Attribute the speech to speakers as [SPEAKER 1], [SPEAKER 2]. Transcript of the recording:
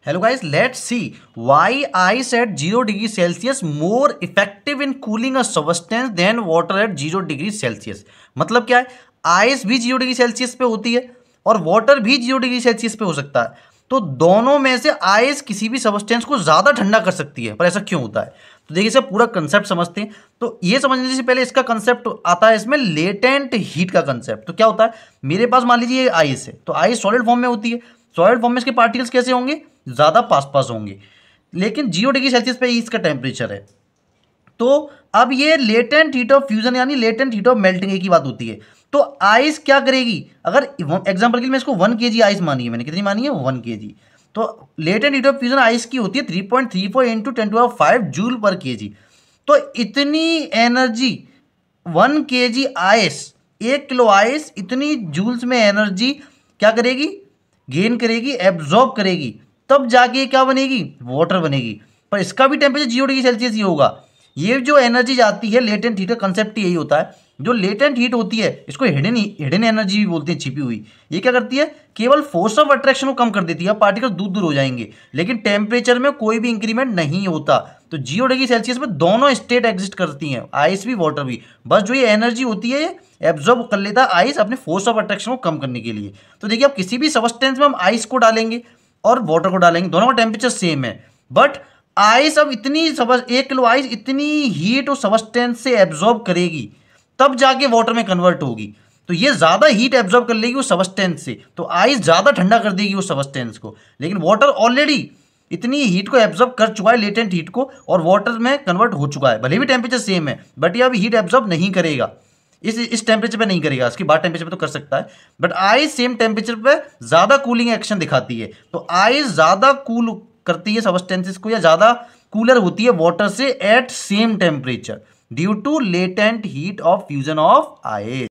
[SPEAKER 1] Hello guys, let's see why ice at 0 degree Celsius more effective in cooling a substance than water at 0 degree Celsius। मतलब क्या है, ice भी 0 degree Celsius पे होती है और वाटर भी 0 डिग्री सेल्सियस पे हो सकता है। तो दोनों में से आइस किसी भी सबस्टेंस को ज़्यादा ठंडा कर सकती है, पर ऐसा क्यों होता है? तो देखिए इसका पूरा कंसेप्ट समझते हैं। तो ये समझने से पहले इसका कंसेप्ट आता है इसमें लेटेंट हीट का कंसेप्ट। तो क्या होता है, मेरे पास मान लीजिए ये आइस है, तो आइस सॉलिड फॉर्म में होती है। सॉलिड फॉर्म में इसके पार्टिकल्स कैसे होंगे? ज़्यादा पास पास होंगे। लेकिन 0 डिग्री सेल्सियस पे इसका टेम्परेचर है। तो अब ये लेटेंट हीट ऑफ फ्यूजन यानी लेटेंट हीट ऑफ मेल्टिंग की बात होती है। तो आइस क्या करेगी? अगर एग्जांपल के लिए मैं इसको 1 kg आइस मानी है, मैंने कितनी मानी है? 1 kg। तो latent heat of fusion ice की होती है 3.34 इंटू 10⁵ जूल पर kg। तो इतनी energy 1 kg ice, 1 kilo ice इतनी जूल्स में एनर्जी क्या करेगी? गेन करेगी, एब्जॉर्ब करेगी, तब जाके क्या बनेगी? वाटर बनेगी। पर इसका भी टेम्परेचर 0 डिग्री सेल्सियस ही होगा। ये जो एनर्जी जाती है लेटेंट हीट का कंसेप्ट यही होता है। जो लेटेंट हीट होती है इसको हिडन एनर्जी भी बोलते हैं, छिपी हुई। ये क्या करती है? केवल फोर्स ऑफ अट्रैक्शन को कम कर देती है, पार्टिकल दूर दूर हो जाएंगे, लेकिन टेम्परेचर में कोई भी इंक्रीमेंट नहीं होता। तो 0 डिग्री सेल्सियस में दोनों स्टेट एग्जिस्ट करती हैं, आइस भी वाटर भी। बस जो ये एनर्जी होती है ये एब्जॉर्ब कर लेता है आइस अपने फोर्स ऑफ अट्रैक्शन को कम करने के लिए। तो देखिए, अब किसी भी सबस्टेंस में हम आइस को डालेंगे और वाटर को डालेंगे, दोनों का टेम्परेचर सेम है, बट आइस अब इतनी 1 किलो आइस इतनी हीट उस सबस्टेंस से एब्जॉर्ब करेगी, तब जाके वाटर में कन्वर्ट होगी। तो ये ज़्यादा हीट एब्जॉर्ब कर लेगी उस सबस्टेंस से, तो आइस ज़्यादा ठंडा कर देगी उस सबस्टेंस को। लेकिन वाटर ऑलरेडी इतनी हीट को एब्जॉर्ब कर चुका है, लेटेंट हीट को, और वाटर में कन्वर्ट हो चुका है। भले भी टेम्परेचर सेम है, बट ये अब हीट एब्जॉर्ब नहीं करेगा, इस टेम्परेचर पे नहीं करेगा। इसकी बात टेम्परेचर पे तो कर सकता है, बट आइस सेम टेम्परेचर पे ज़्यादा कूलिंग एक्शन दिखाती है। तो आइस ज़्यादा कूल करती है सबस्टेंसेस को, या ज़्यादा कूलर होती है वाटर से at same temperature due to latent heat of fusion of ice.